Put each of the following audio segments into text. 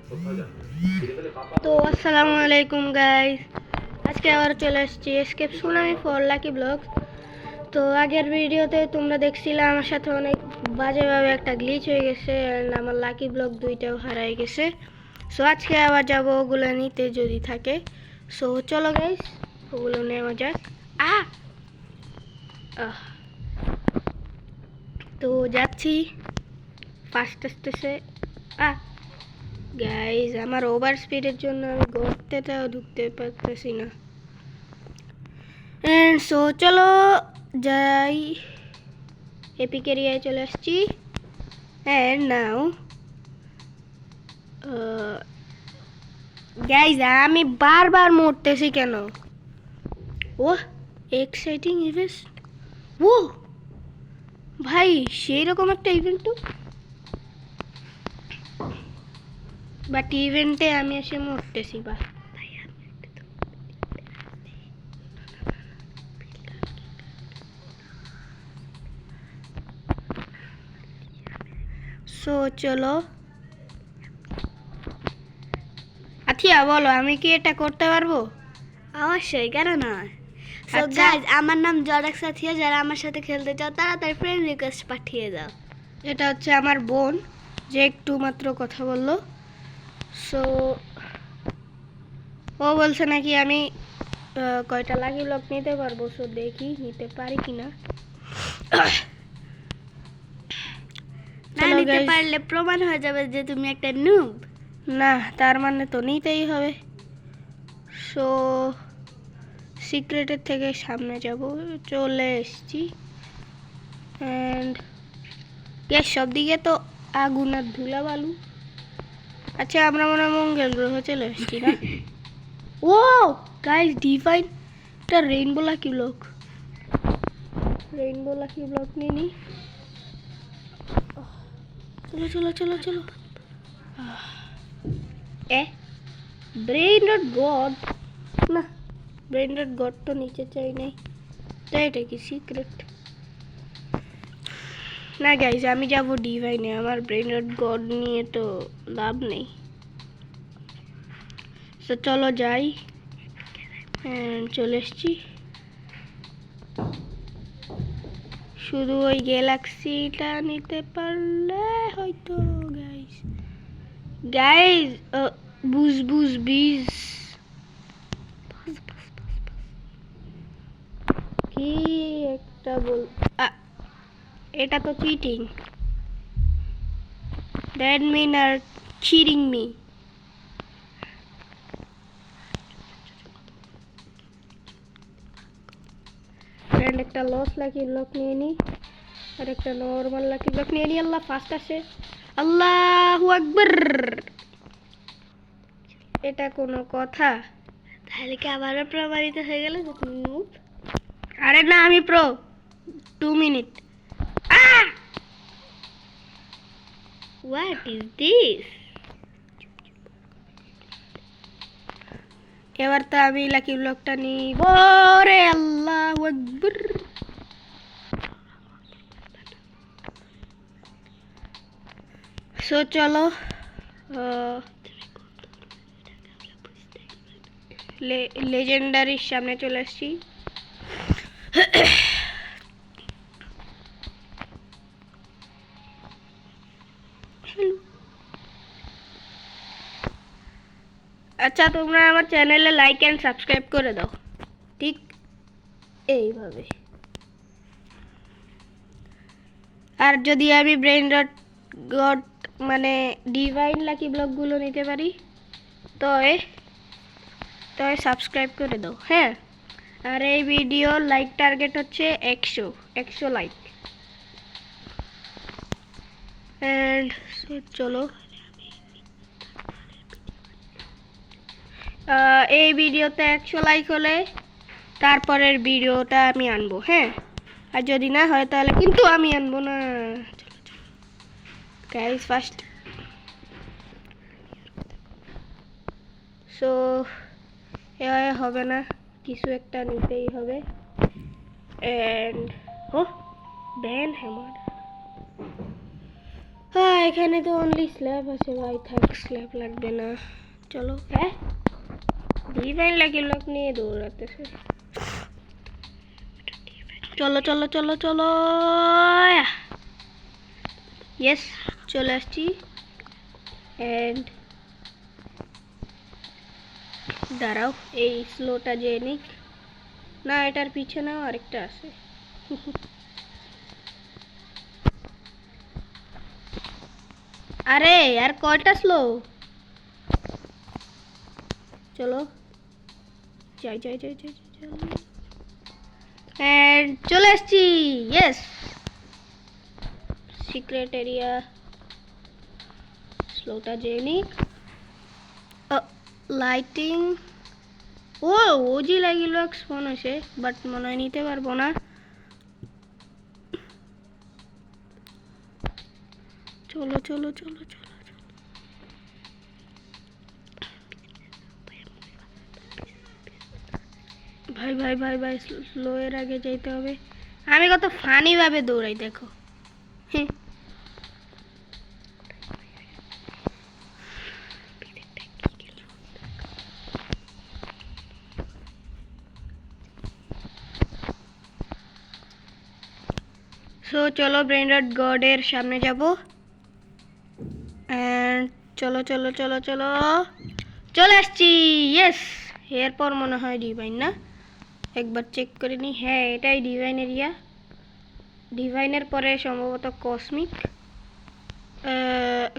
তো আসসালামু আলাইকুম গাইস, আজকে আবার চলে আসছি escape tsunami for lucky blog. তো আগের ভিডিওতে তোমরা দেখছিলে আমার সাথে অনেক বাজেভাবে একটা গ্লিচ হয়ে গেছে অ্যান্ড আমার লাকি ব্লগ দুইটাও হারাই গেছে। সো আজকে আবার যাবো ওগুলো নিতে যদি থাকে। সো চলো গাইস, ওগুলো নেওয়া যাক। আহ তো যাচ্ছি ফার্স্ট স্টেজে। গাইজ আমার ওভার স্পিডের জন্য আমি গর্তেটাও ঢুকতে পারতেছি না। এন্ড সো চলো যাই, এপিক এরিয়ায় চলে আসছি। এন্ড নাও গাইজ আমি বারবার মরতেছি কেন? ও এক্সাইটিং ইভেন্ট, ও ভাই সেই রকম একটা ইভেন্ট তো, বাট ইভেন্টে আমি এসে মরতেছি। বা সো চলো, আথিয়া বলো আমি কি এটা করতে পারবো? অবশ্যই, কেন না। সো আচ্ছা। গাইজ, আমার নাম জরাক সাথিয়া। যারা আমার সাথে খেলতে চাও তাড়াতাড়ি ফ্রেন্ড রিকোয়েস্ট পাঠিয়ে দাও। এটা হচ্ছে আমার বোন, যে একটু মাত্র কথা বললো। সো ও বলছে নাকি আমি কয়টা লাকি ব্লক নিতে পারবো। সো দেখি নিতে পারি কিনা। না চলো নিতে guys, পারলে প্রমাণ হয়ে যাবে যে তুমি একটা নুব। না তার মানে তো নিতেই হবে। সো সিক্রেটের থেকে সামনে যাব, চলে এসছি। অ্যান্ড গ্যাস সব দিকে তো আগুন আর ধুলা বালু। আচ্ছা আমরা মনে হয় মঙ্গল গ্রহ চলে এসছি না? ও গাইস ডিভাইন, এটা rainbow lucky block, rainbow lucky block নিয়ে নি। চলো চলো চলো চলো। এ ব্রেইন ডট গড, না ব্রেইন ডট গড তো নিচে চাই নাই, তাই এটা কি সিক্রেট? না গাইজ আমি যাবো ডিভাইনে, আমার ব্রেইন ডট গড নিয়ে তো লাভ নেই। তো চলো যাই। চলে এসছি, শুধু ওই গ্যালাক্সিটা নিতে পারলে হয়তো। গাইজ গাইজ বুঝ বুঝ বিজ কি একটা বল, এটা তো cheating, that mean are cheating me. Friend একটা লস লাকি ব্লক নিয়ে নি, আর একটা নর্মাল লাকি ব্লক নিয়ে নি। আল্লাহ ফার্স্ট আসে, আল্লাহু আকবার। এটা কোনো কথা? তাহলে কি আবারও প্রমাণিত হয়ে গেল যে তুমি নুব? আরে না আমি pro. 2 minute. What is this? এবার তো আমি লাকি ব্লকটা নিব রে, আল্লাহু আকবার। সো চলো লেজেন্ডারির সামনে চলে আসছি। আচ্ছা তোমরা আমার চ্যানেলে লাইক অ্যান্ড সাবস্ক্রাইব করে দাও, ঠিক এইভাবে। আর যদি আমি ব্রেইন ডট গড মানে ডিভাইন লাকি ব্লকগুলো নিতে পারি তবে তবে সাবস্ক্রাইব করে দাও, হ্যাঁ। আর এই ভিডিও লাইক টার্গেট হচ্ছে 100 লাইক। অ্যান্ড চলো এই ভিডিওতে 100 লাইক হলে তারপরের ভিডিওটা আমি আনবো, হ্যাঁ। আর যদি না হয় তাহলে কিন্তু আমি আনবো না। চলো চলো গাইস ফার্স্ট। সো এভাবে হবে না, কিছু একটা নিতেই হবে। অ্যান্ড ও ব্যান হ্যামার, এখানে তো অনলি স্ল্যাব আছে ভাই, থাক স্ল্যাব লাগবে না। চলো হ্যাঁ, ডিভাইন লাকি ব্লক নিয়ে দৌড়াতেছে। চলো চলো চলো চলো, ইয়েস চলে আসছি। এন্ড দাঁড়াও, এই স্লোটা যে নিক না, এটার পিছনেও আরেকটা আছে। আরে আর কয়টা স্লো, চলো যাই যাই যাই যাই এন্ড চলে আসছি, ইয়েস সিক্রেট এরিয়া। স্লোটা জেনিক লাইটিং, ও ওজি লাগিল ফোন আছে, বাট মনে হয় নিতে পারবো না। চলো চলো চলো চলো, ভাই ভাই ভাই ভাই স্লো এর আগে যেতে হবে। আমি কত ফানি ভাবে দৌড়াই দেখো। সো চলো ব্রেনরড গডের সামনে যাব। এন্ড চলো চলো চলো চলো, চলে আসছি, ইয়েস। এরপর মনে হয় ডিভাইন না, একবার চেক করে নি। হ্যাঁ এটাই ডিভাইন এরিয়া। ডিভাইনের পরে সম্ভবত কসমিক।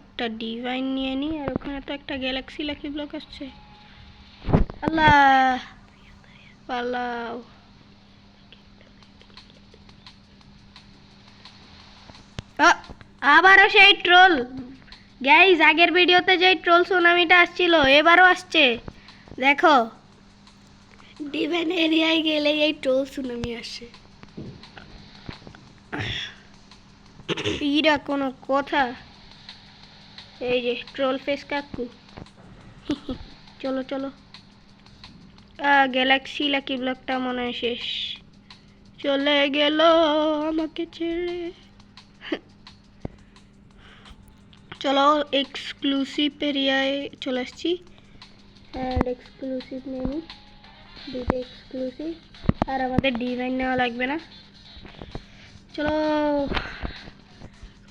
একটা ডিভাইন নিয়ে নি, আর ওখানে তো একটা গ্যালাক্সি লাকি ব্লক আসছে। আল্লাহ পালাও। আবারও সেই ট্রোল গাইজ, আগের ভিডিওতে যেই ট্রোল সুনামিটা আসছিল এবারও আসছে দেখো। ডিভাইন এরিয়ায় গেলে এই ট্রোল সুনামি আসে। ইরা কোনো কথা, এই যে ট্রোল ফেস কাকু। চলো চলো, গ্যালাক্সি লাকি ব্লকটা মনে হয় শেষ, চলে গেল আমাকে ছেড়ে। চলো এক্সক্লুসিভ এরিয়ায় চলে আসছি। অ্যান্ড এক্সক্লুসিভ নিয়ে নিই, দুটো এক্সক্লুসিভ, আর আমাদের ডিভাইন নেওয়া লাগবে না। চলো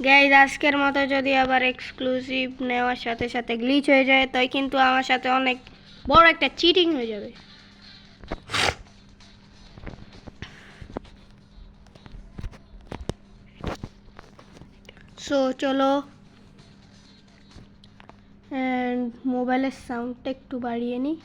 গাইজ, আজকের মতো যদি আবার এক্সক্লুসিভ নেওয়ার সাথে সাথে গ্লিচ হয়ে যায় তাই কিন্তু আমার সাথে অনেক বড় একটা চিটিং হয়ে যাবে। সো চলো, অ্যান্ড মোবাইলের সাউন্ডটা একটু বাড়িয়ে নিই।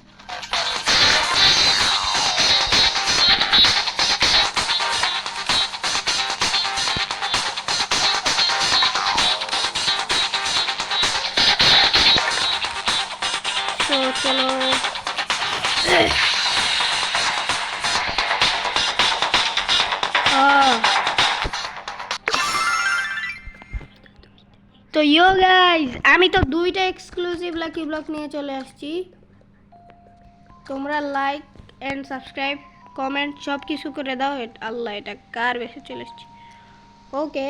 চলো তো ইয়ো গাইজ, আমি তো দুইটা এক্সক্লুসিভ লাকি ব্লক নিয়ে চলে আসছি। তোমরা লাইক এন্ড সাবস্ক্রাইব কমেন্ট সব কিছু করে দাও। আল্লাহ এটা কার বেশি চলে আসছে। ওকে,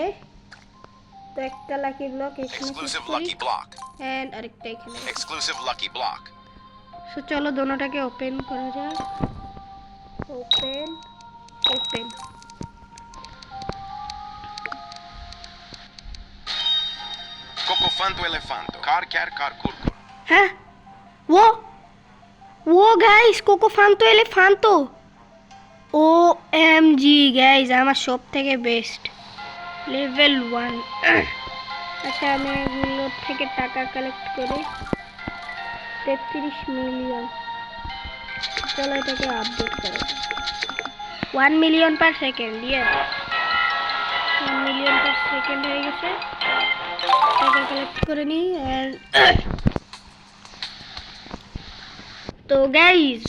তো একটা lucky block Exclusive lucky block. And আরেকটা এখানে। Exclusive lucky block. সো চলো দোনোটাকে ওপেন করা যাক। Open open, Cocofanto elefanto. Car car car curcur. হ্যাঁ ও গাইস, কোকো ফান্তো এলিফান্তো, ও এম জি গাইস, আমার সব থেকে বেস্ট লেভেল 1। আচ্ছা আমি এগুলোর থেকে টাকা কালেক্ট করি, 33 মিলিয়ন। চলো এটাকে আপডেট করে 1 million per second. Yes 1 million per second হয়ে গেছে। টাকা কালেক্ট করে নিই। তো গাইজ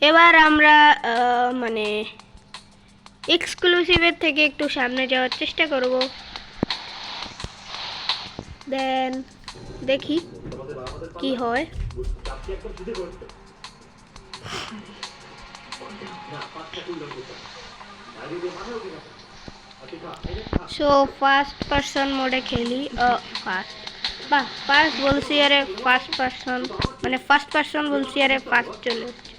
এবার আমরা মানে এক্সক্লুসিভের থেকে একটু সামনে যাওয়ার চেষ্টা করব। দেন দেখি কি হয়। সো ফার্স্ট পারসন মোডে খেলি। ফার্স্ট বলছি আরে ফার্স্ট পারসন, মানে ফার্স্ট পারসন বলছি আরে ফার্স্ট চলে এসছে।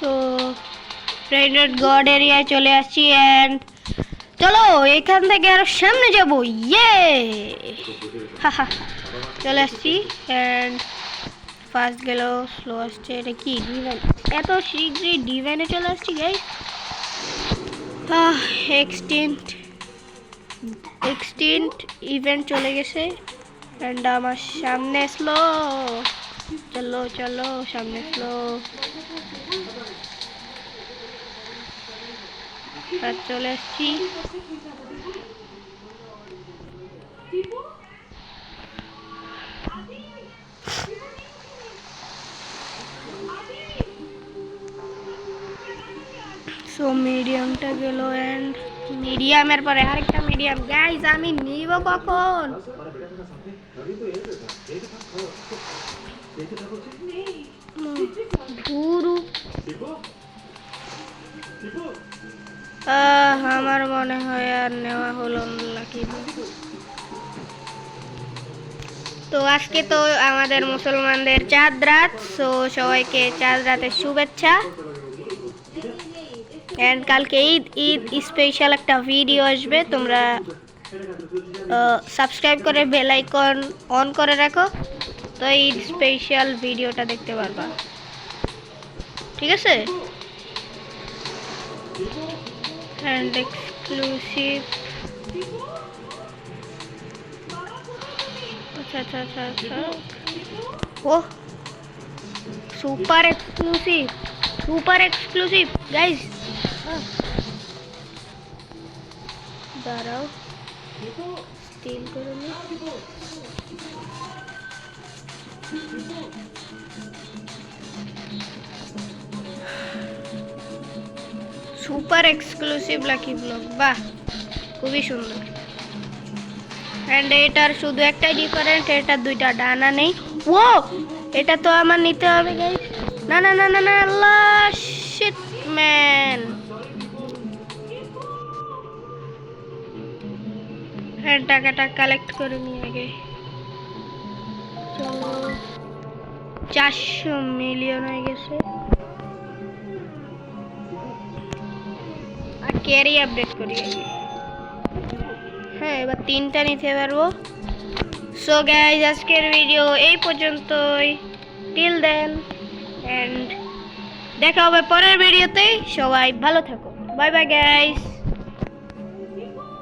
তো প্রেডেট গড এরিয়ায় চলে আসছি এন্ড চলো এখান থেকে আরো সামনে যাবো। ইয়ে চলে আসছি এন্ড ফার্স্ট গেল, স্লো আসছে। এটা কি ডিভাইন? এত শীঘ্রই ডিভাইনে চলে আসছি গাইস। এক্সটিন্ট ইভেন্ট চলে গেছে এন্ড আমার সামনে স্লো। চলো চলো সামনে স্লো। চলে আসছি। সো মিডিয়ামটা গেল এন্ড মিডিয়ামের পরে আরেকটা মিডিয়াম। গাইস আমি নিব কখন? আমার মনে হয় আর নেওয়া হলো লাকি। তো আজকে তো আমাদের মুসলমানদের চাঁদ রাত, সো সবাইকে চাঁদ রাতের শুভেচ্ছা। এন্ড কালকে ঈদ স্পেশাল একটা ভিডিও আসবে, তোমরা সাবস্ক্রাইব করে বেল আইকন অন করে রাখো, তো ঈদ স্পেশাল ভিডিওটা দেখতে পারবা, ঠিক আছে? এন্ড এক্সক্লুসিভ, আচ্ছা ও সুপার এক্সক্লুসিভ গাইস। দাঁড়াও স্টিল করে নি। সুপার এক্সক্লুসিভ লাকি ব্লক, বাহ খুবই সুন্দর। এন্ড এটার শুধু একটাই ডিফারেন্ট, এটা দুইটা ডানা নেই। ও এটা তো আমার নিতে হবে গাইস। না না না না না, আল্লাহ শিট ম্যান। হ্যাঁ টাকাটা কালেক্ট করে নিয়ে আগে চলো। 400 মিলিয়ন হয়ে গেছে। আর ক্যারি আপডেট করি আগে। হ্যাঁ এবার 3টা নিতে পারবো। সো গাইজ আজকের ভিডিও এই পর্যন্তই। টিল দেন এন্ড দেখা হবে পরের ভিডিওতে। সবাই ভালো থাকো, বাই বাই গাইজ।